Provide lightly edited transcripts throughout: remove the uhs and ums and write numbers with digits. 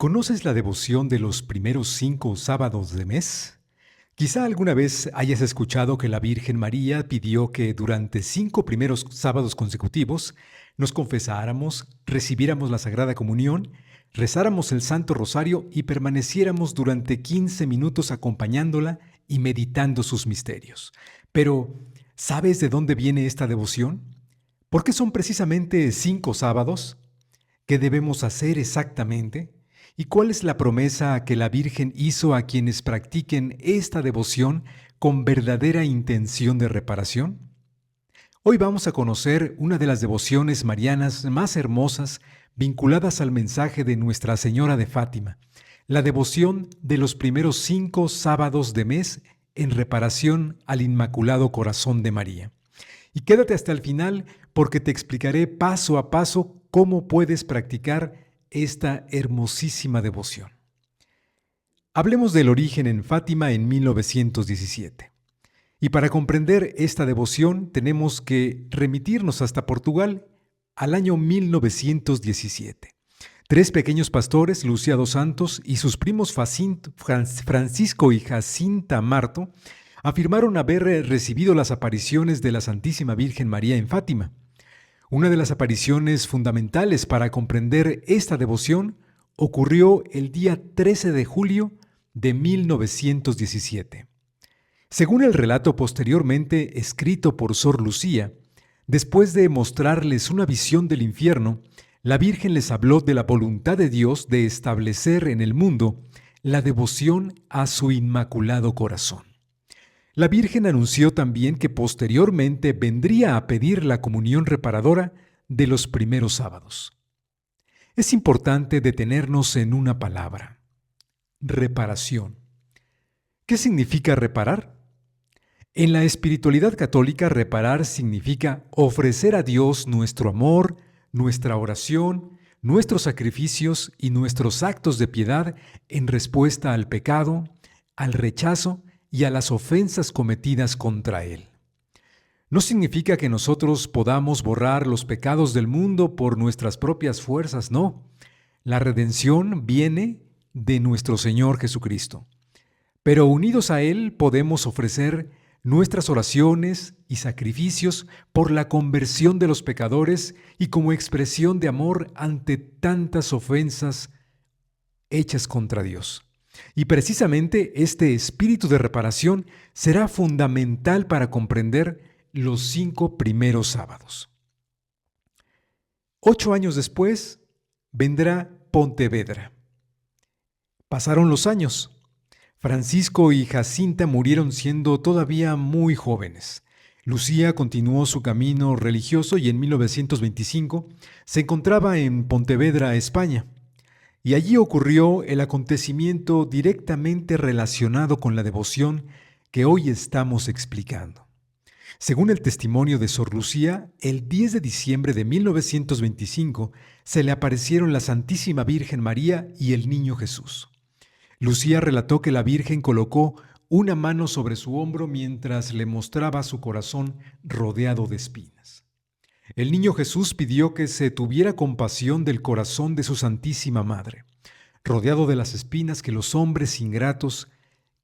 ¿Conoces la devoción de los primeros 5 sábados de mes? Quizá alguna vez hayas escuchado que la Virgen María pidió que durante 5 primeros sábados consecutivos nos confesáramos, recibiéramos la Sagrada Comunión, rezáramos el Santo Rosario y permaneciéramos durante 15 minutos acompañándola y meditando sus misterios. Pero, ¿sabes de dónde viene esta devoción? ¿Por qué son precisamente 5 sábados? ¿Qué debemos hacer exactamente? ¿Y cuál es la promesa que la Virgen hizo a quienes practiquen esta devoción con verdadera intención de reparación? Hoy vamos a conocer una de las devociones marianas más hermosas vinculadas al mensaje de Nuestra Señora de Fátima, la devoción de los primeros 5 sábados de mes en reparación al Inmaculado Corazón de María. Y quédate hasta el final porque te explicaré paso a paso cómo puedes practicar esta hermosísima devoción. Hablemos del origen en Fátima en 1917. Y para comprender esta devoción tenemos que remitirnos hasta Portugal al año 1917. Tres pequeños pastores, Lucía dos Santos y sus primos Francisco y Jacinta Marto, afirmaron haber recibido las apariciones de la Santísima Virgen María en Fátima. Una de las apariciones fundamentales para comprender esta devoción ocurrió el día 13 de julio de 1917. Según el relato posteriormente escrito por Sor Lucía, después de mostrarles una visión del infierno, la Virgen les habló de la voluntad de Dios de establecer en el mundo la devoción a su Inmaculado Corazón. La Virgen anunció también que posteriormente vendría a pedir la comunión reparadora de los primeros sábados. Es importante detenernos en una palabra: reparación. ¿Qué significa reparar? En la espiritualidad católica, reparar significa ofrecer a Dios nuestro amor, nuestra oración, nuestros sacrificios y nuestros actos de piedad en respuesta al pecado, al rechazo y a las ofensas cometidas contra Él. No significa que nosotros podamos borrar los pecados del mundo por nuestras propias fuerzas, no. La redención viene de nuestro Señor Jesucristo. Pero unidos a Él podemos ofrecer nuestras oraciones y sacrificios por la conversión de los pecadores y como expresión de amor ante tantas ofensas hechas contra Dios. Y precisamente este espíritu de reparación será fundamental para comprender los 5 primeros sábados. 8 años después vendrá Pontevedra. Pasaron los años. Francisco y Jacinta murieron siendo todavía muy jóvenes. Lucía continuó su camino religioso y en 1925 se encontraba en Pontevedra, España. Y allí ocurrió el acontecimiento directamente relacionado con la devoción que hoy estamos explicando. Según el testimonio de Sor Lucía, el 10 de diciembre de 1925 se le aparecieron la Santísima Virgen María y el Niño Jesús. Lucía relató que la Virgen colocó una mano sobre su hombro mientras le mostraba su corazón rodeado de espinas. El Niño Jesús pidió que se tuviera compasión del corazón de su Santísima Madre, rodeado de las espinas que los hombres ingratos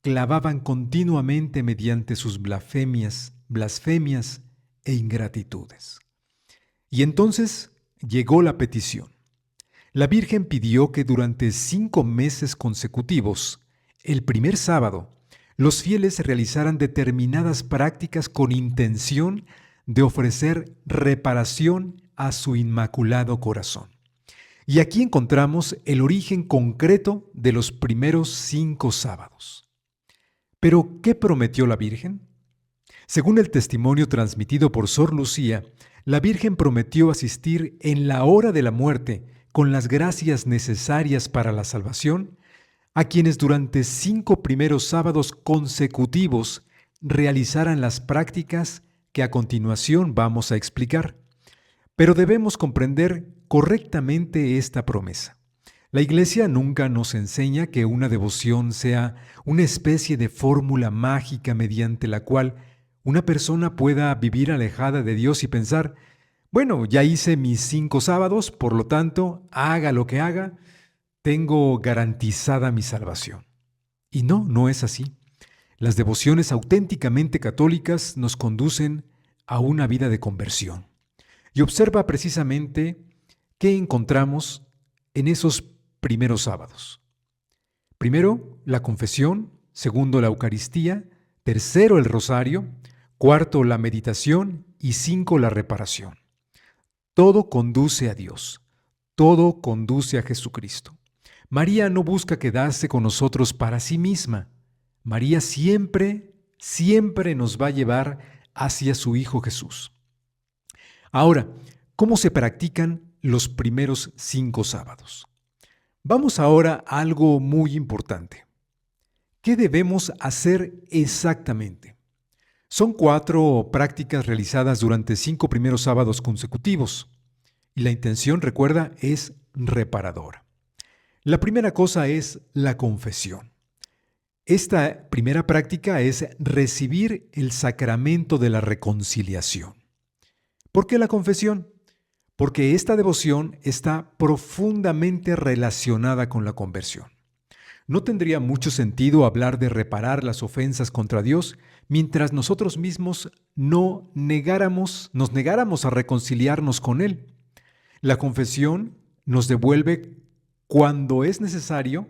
clavaban continuamente mediante sus blasfemias e ingratitudes. Y entonces llegó la petición. La Virgen pidió que durante 5 meses consecutivos, el primer sábado, los fieles realizaran determinadas prácticas con intención de ofrecer reparación a su Inmaculado Corazón. Y aquí encontramos el origen concreto de los primeros 5 sábados. ¿Pero qué prometió la Virgen? Según el testimonio transmitido por Sor Lucía, la Virgen prometió asistir en la hora de la muerte con las gracias necesarias para la salvación a quienes durante 5 primeros sábados consecutivos realizaran las prácticas que a continuación vamos a explicar. Pero debemos comprender correctamente esta promesa. La Iglesia nunca nos enseña que una devoción sea una especie de fórmula mágica mediante la cual una persona pueda vivir alejada de Dios y pensar: bueno, ya hice mis 5 sábados, por lo tanto, haga lo que haga, tengo garantizada mi salvación. Y no, no es así. Las devociones auténticamente católicas nos conducen a una vida de conversión. Y observa precisamente qué encontramos en esos primeros sábados. Primero, la confesión. Segundo, la Eucaristía. Tercero, el rosario. Cuarto, la meditación. Y 5, la reparación. Todo conduce a Dios. Todo conduce a Jesucristo. María no busca quedarse con nosotros para sí misma. María siempre, siempre nos va a llevar hacia su Hijo Jesús. Ahora, ¿cómo se practican los primeros 5 sábados? Vamos ahora a algo muy importante. ¿Qué debemos hacer exactamente? Son 4 prácticas realizadas durante 5 primeros sábados consecutivos. Y la intención, recuerda, es reparadora. La primera cosa es la confesión. Esta primera práctica es recibir el sacramento de la reconciliación. ¿Por qué la confesión? Porque esta devoción está profundamente relacionada con la conversión. No tendría mucho sentido hablar de reparar las ofensas contra Dios mientras nosotros mismos nos negáramos a reconciliarnos con Él. La confesión nos devuelve, cuando es necesario,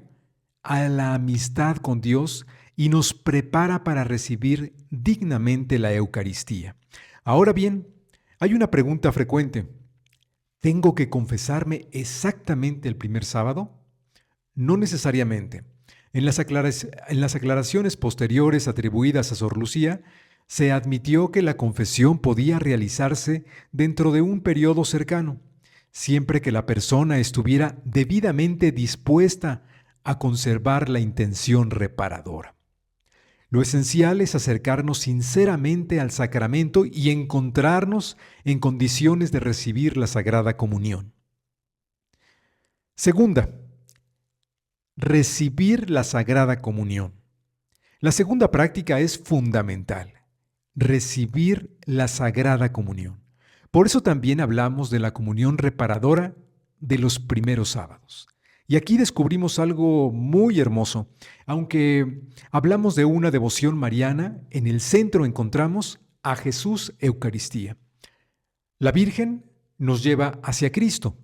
a la amistad con Dios y nos prepara para recibir dignamente la Eucaristía. Ahora bien, hay una pregunta frecuente. ¿Tengo que confesarme exactamente el primer sábado? No necesariamente. En las aclaraciones posteriores atribuidas a Sor Lucía, se admitió que la confesión podía realizarse dentro de un periodo cercano, siempre que la persona estuviera debidamente dispuesta a conservar la intención reparadora. Lo esencial es acercarnos sinceramente al sacramento y encontrarnos en condiciones de recibir la Sagrada Comunión. Segunda, recibir la Sagrada Comunión. La segunda práctica es fundamental, recibir la Sagrada Comunión. Por eso también hablamos de la comunión reparadora de los primeros sábados. Y aquí descubrimos algo muy hermoso. Aunque hablamos de una devoción mariana, en el centro encontramos a Jesús Eucaristía. La Virgen nos lleva hacia Cristo.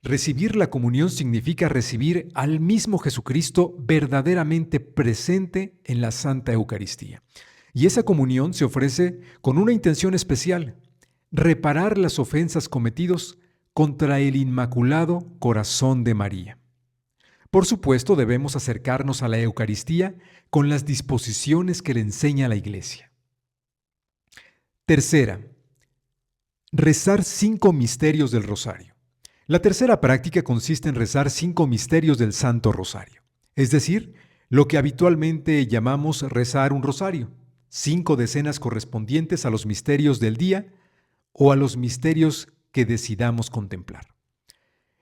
Recibir la comunión significa recibir al mismo Jesucristo verdaderamente presente en la Santa Eucaristía. Y esa comunión se ofrece con una intención especial: reparar las ofensas cometidas contra el Inmaculado Corazón de María. Por supuesto, debemos acercarnos a la Eucaristía con las disposiciones que le enseña la Iglesia. Tercera, rezar 5 misterios del Rosario. La tercera práctica consiste en rezar 5 misterios del Santo Rosario, es decir, lo que habitualmente llamamos rezar un rosario, 5 decenas correspondientes a los misterios del día o a los misterios que decidamos contemplar.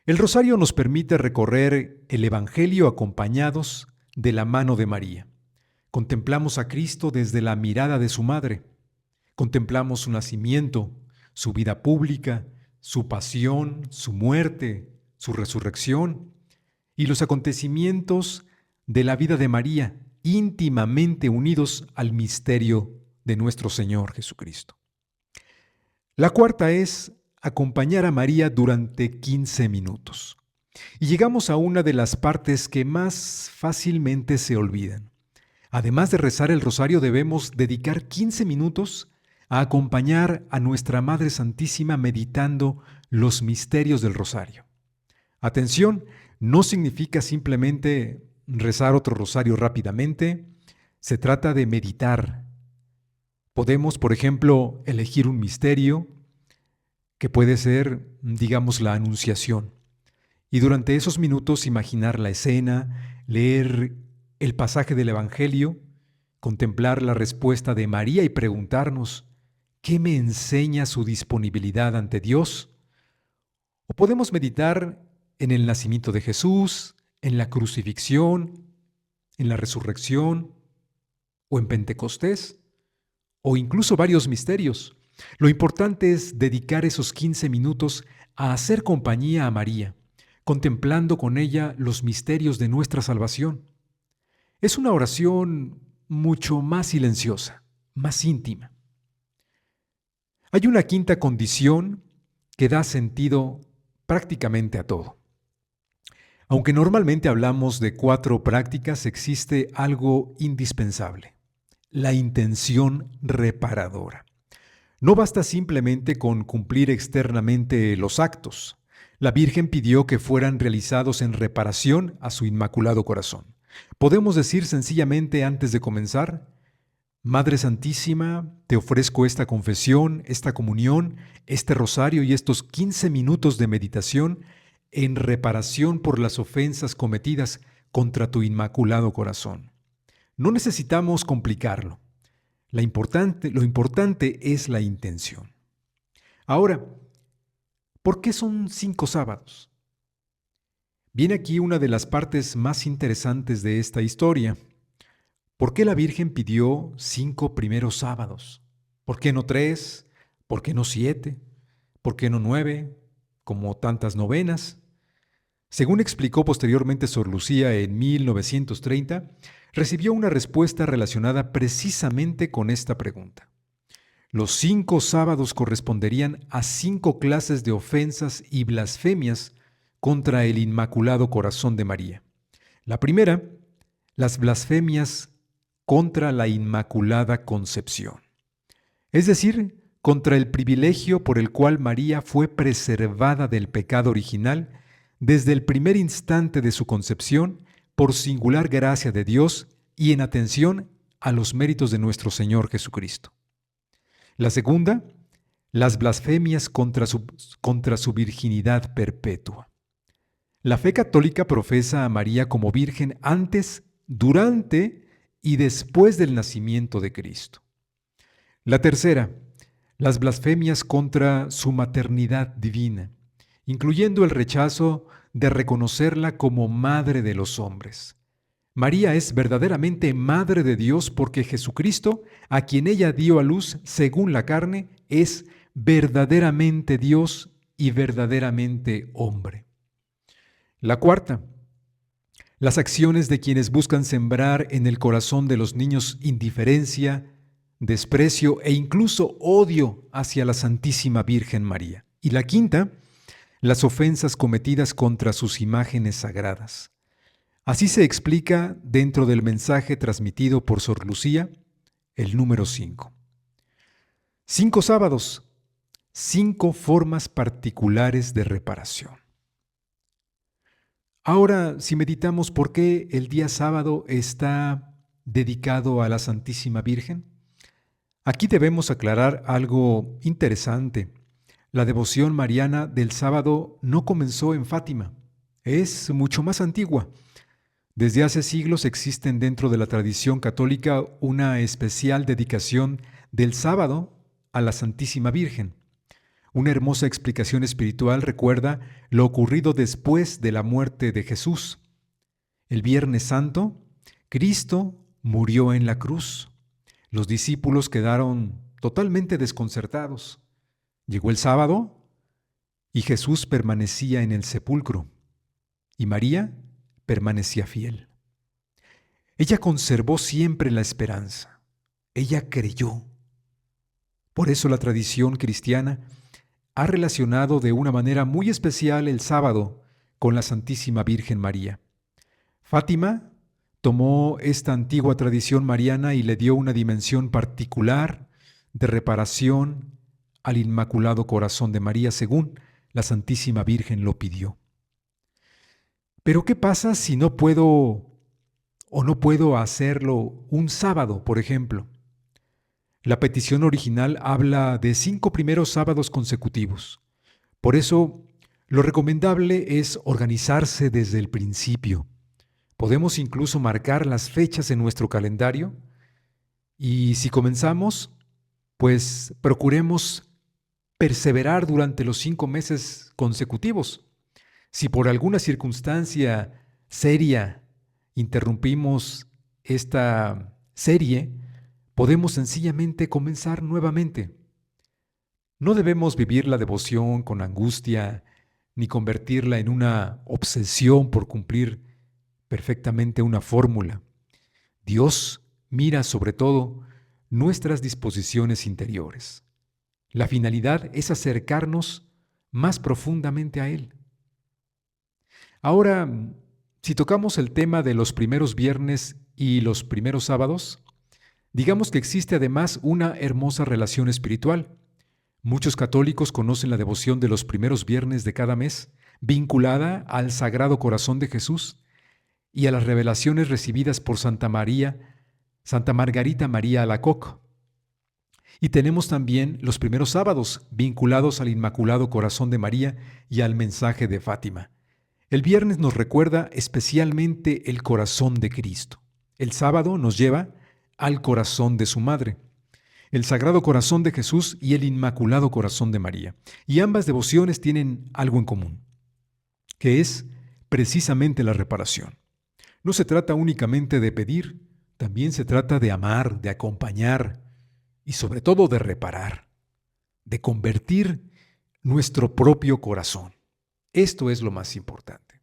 El rosario nos permite recorrer el Evangelio acompañados de la mano de María. Contemplamos a Cristo desde la mirada de su madre. Contemplamos su nacimiento, su vida pública, su pasión, su muerte, su resurrección y los acontecimientos de la vida de María, íntimamente unidos al misterio de nuestro Señor Jesucristo. La cuarta es acompañar a María durante 15 minutos. Y llegamos a una de las partes que más fácilmente se olvidan. Además de rezar el rosario, debemos dedicar 15 minutos a acompañar a nuestra Madre Santísima meditando los misterios del rosario. Atención, no significa simplemente rezar otro rosario rápidamente, se trata de meditar. Podemos, por ejemplo, elegir un misterio que puede ser, digamos, la Anunciación. Y durante esos minutos imaginar la escena, leer el pasaje del Evangelio, contemplar la respuesta de María y preguntarnos: ¿qué me enseña su disponibilidad ante Dios? O podemos meditar en el nacimiento de Jesús, en la crucifixión, en la resurrección, o en Pentecostés, o incluso varios misterios. Lo importante es dedicar esos 15 minutos a hacer compañía a María, contemplando con ella los misterios de nuestra salvación. Es una oración mucho más silenciosa, más íntima. Hay una quinta condición que da sentido prácticamente a todo. Aunque normalmente hablamos de 4 prácticas, existe algo indispensable: la intención reparadora. No basta simplemente con cumplir externamente los actos. La Virgen pidió que fueran realizados en reparación a su Inmaculado Corazón. Podemos decir sencillamente antes de comenzar: Madre Santísima, te ofrezco esta confesión, esta comunión, este rosario y estos 15 minutos de meditación en reparación por las ofensas cometidas contra tu Inmaculado Corazón. No necesitamos complicarlo. Lo importante es la intención. Ahora, ¿por qué son 5 sábados? Viene aquí una de las partes más interesantes de esta historia. ¿Por qué la Virgen pidió 5 primeros sábados? ¿Por qué no 3? ¿Por qué no 7? ¿Por qué no 9? Como tantas novenas. Según explicó posteriormente Sor Lucía en 1930, recibió una respuesta relacionada precisamente con esta pregunta. Los 5 sábados corresponderían a 5 clases de ofensas y blasfemias contra el Inmaculado Corazón de María. La primera, las blasfemias contra la Inmaculada Concepción, es decir, contra el privilegio por el cual María fue preservada del pecado original desde el primer instante de su concepción por singular gracia de Dios y en atención a los méritos de nuestro Señor Jesucristo. La segunda, las blasfemias contra su virginidad perpetua. La fe católica profesa a María como virgen antes, durante y después del nacimiento de Cristo. La tercera, las blasfemias contra su maternidad divina, incluyendo el rechazo de reconocerla como madre de los hombres. María es verdaderamente madre de Dios porque Jesucristo, a quien ella dio a luz según la carne, es verdaderamente Dios y verdaderamente hombre. La cuarta, las acciones de quienes buscan sembrar en el corazón de los niños indiferencia, desprecio e incluso odio hacia la Santísima Virgen María. Y la quinta, las ofensas cometidas contra sus imágenes sagradas. Así se explica dentro del mensaje transmitido por Sor Lucía, el número 5. 5 sábados, 5 formas particulares de reparación. Ahora, si meditamos por qué el día sábado está dedicado a la Santísima Virgen, aquí debemos aclarar algo interesante. La devoción mariana del sábado no comenzó en Fátima, es mucho más antigua. Desde hace siglos existen dentro de la tradición católica una especial dedicación del sábado a la Santísima Virgen. Una hermosa explicación espiritual recuerda lo ocurrido después de la muerte de Jesús. El Viernes Santo, Cristo murió en la cruz. Los discípulos quedaron totalmente desconcertados. Llegó el sábado y Jesús permanecía en el sepulcro y María permanecía fiel. Ella conservó siempre la esperanza. Ella creyó. Por eso la tradición cristiana ha relacionado de una manera muy especial el sábado con la Santísima Virgen María. Fátima tomó esta antigua tradición mariana y le dio una dimensión particular de reparación al Inmaculado Corazón de María, según la Santísima Virgen lo pidió. Pero ¿qué pasa si no puedo hacerlo un sábado, por ejemplo? La petición original habla de 5 primeros sábados consecutivos. Por eso, lo recomendable es organizarse desde el principio. Podemos incluso marcar las fechas en nuestro calendario y si comenzamos, pues procuremos perseverar durante los 5 meses consecutivos. Si por alguna circunstancia seria interrumpimos esta serie, podemos sencillamente comenzar nuevamente. No debemos vivir la devoción con angustia ni convertirla en una obsesión por cumplir perfectamente una fórmula. Dios mira sobre todo nuestras disposiciones interiores. La finalidad es acercarnos más profundamente a Él. Ahora, si tocamos el tema de los primeros viernes y los primeros sábados, digamos que existe además una hermosa relación espiritual. Muchos católicos conocen la devoción de los primeros viernes de cada mes, vinculada al Sagrado Corazón de Jesús y a las revelaciones recibidas por Santa Margarita María Alacoque. Y tenemos también los primeros sábados, vinculados al Inmaculado Corazón de María y al mensaje de Fátima. El viernes nos recuerda especialmente el corazón de Cristo. El sábado nos lleva al corazón de su madre, el Sagrado Corazón de Jesús y el Inmaculado Corazón de María. Y ambas devociones tienen algo en común, que es precisamente la reparación. No se trata únicamente de pedir, también se trata de amar, de acompañar y sobre todo de reparar, de convertir nuestro propio corazón. Esto es lo más importante.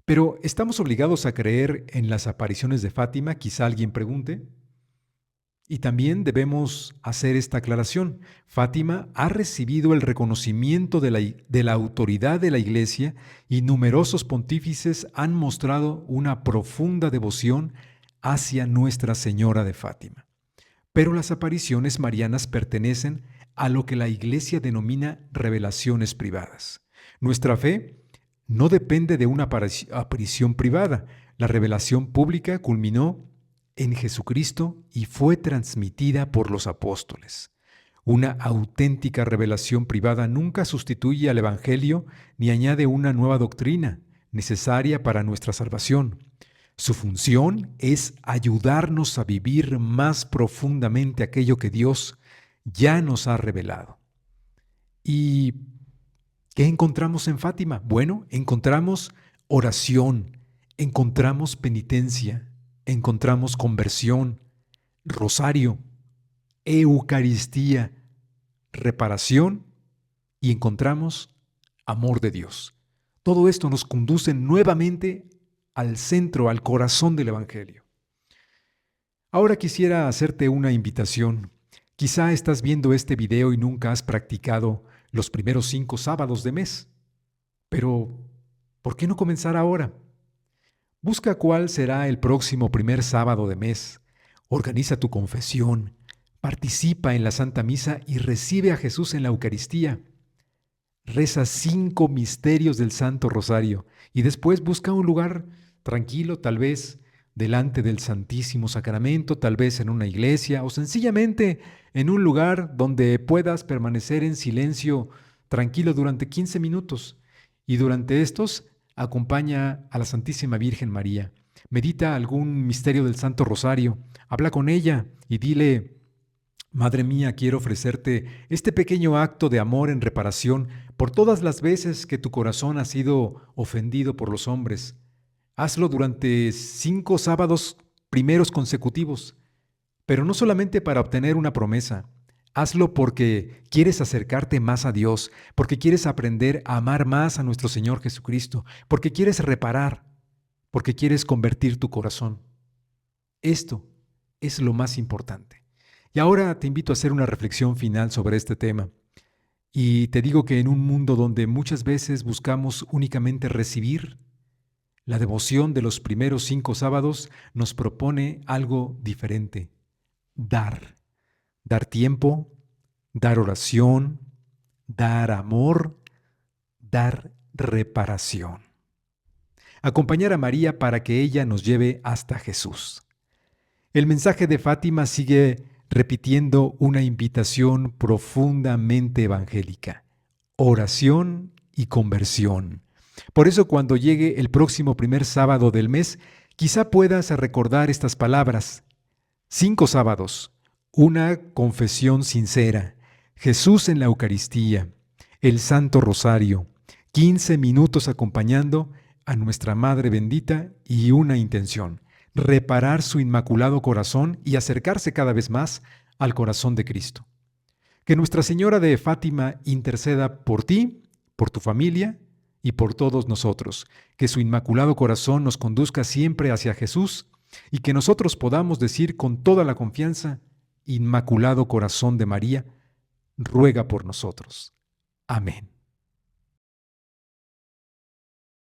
Pero ¿estamos obligados a creer en las apariciones de Fátima? Quizá alguien pregunte. Y también debemos hacer esta aclaración. Fátima ha recibido el reconocimiento de la autoridad de la Iglesia y numerosos pontífices han mostrado una profunda devoción hacia Nuestra Señora de Fátima. Pero las apariciones marianas pertenecen a lo que la Iglesia denomina revelaciones privadas. Nuestra fe no depende de una aparición privada. La revelación pública culminó en Jesucristo y fue transmitida por los apóstoles. Una auténtica revelación privada nunca sustituye al Evangelio ni añade una nueva doctrina necesaria para nuestra salvación. Su función es ayudarnos a vivir más profundamente aquello que Dios ya nos ha revelado. ¿Y qué encontramos en Fátima? Bueno, encontramos oración, encontramos penitencia, encontramos conversión, rosario, Eucaristía, reparación y encontramos amor de Dios. Todo esto nos conduce nuevamente al centro, al corazón del Evangelio. Ahora quisiera hacerte una invitación. Quizá estás viendo este video y nunca has practicado los primeros 5 sábados de mes. Pero, ¿por qué no comenzar ahora? Busca cuál será el próximo primer sábado de mes. Organiza tu confesión, participa en la Santa Misa y recibe a Jesús en la Eucaristía. Reza 5 misterios del Santo Rosario y después busca un lugar tranquilo, tal vez delante del Santísimo Sacramento, tal vez en una iglesia o sencillamente en un lugar donde puedas permanecer en silencio tranquilo durante 15 minutos. Y durante estos, acompaña a la Santísima Virgen María. Medita algún misterio del Santo Rosario, habla con ella y dile: Madre mía, quiero ofrecerte este pequeño acto de amor en reparación por todas las veces que tu corazón ha sido ofendido por los hombres. Hazlo durante 5 sábados primeros consecutivos, pero no solamente para obtener una promesa. Hazlo porque quieres acercarte más a Dios, porque quieres aprender a amar más a nuestro Señor Jesucristo, porque quieres reparar, porque quieres convertir tu corazón. Esto es lo más importante. Y ahora te invito a hacer una reflexión final sobre este tema. Y te digo que en un mundo donde muchas veces buscamos únicamente recibir, la devoción de los primeros 5 sábados nos propone algo diferente: dar. Dar tiempo, dar oración, dar amor, dar reparación. Acompañar a María para que ella nos lleve hasta Jesús. El mensaje de Fátima sigue repitiendo una invitación profundamente evangélica: oración y conversión. Por eso, cuando llegue el próximo primer sábado del mes, quizá puedas recordar estas palabras: 5 sábados, una confesión sincera, Jesús en la Eucaristía, el Santo Rosario, 15 minutos acompañando a nuestra Madre bendita y una intención: reparar su inmaculado corazón y acercarse cada vez más al corazón de Cristo. Que Nuestra Señora de Fátima interceda por ti, por tu familia y por todos nosotros. Que su Inmaculado Corazón nos conduzca siempre hacia Jesús y que nosotros podamos decir con toda la confianza: Inmaculado Corazón de María, ruega por nosotros. Amén.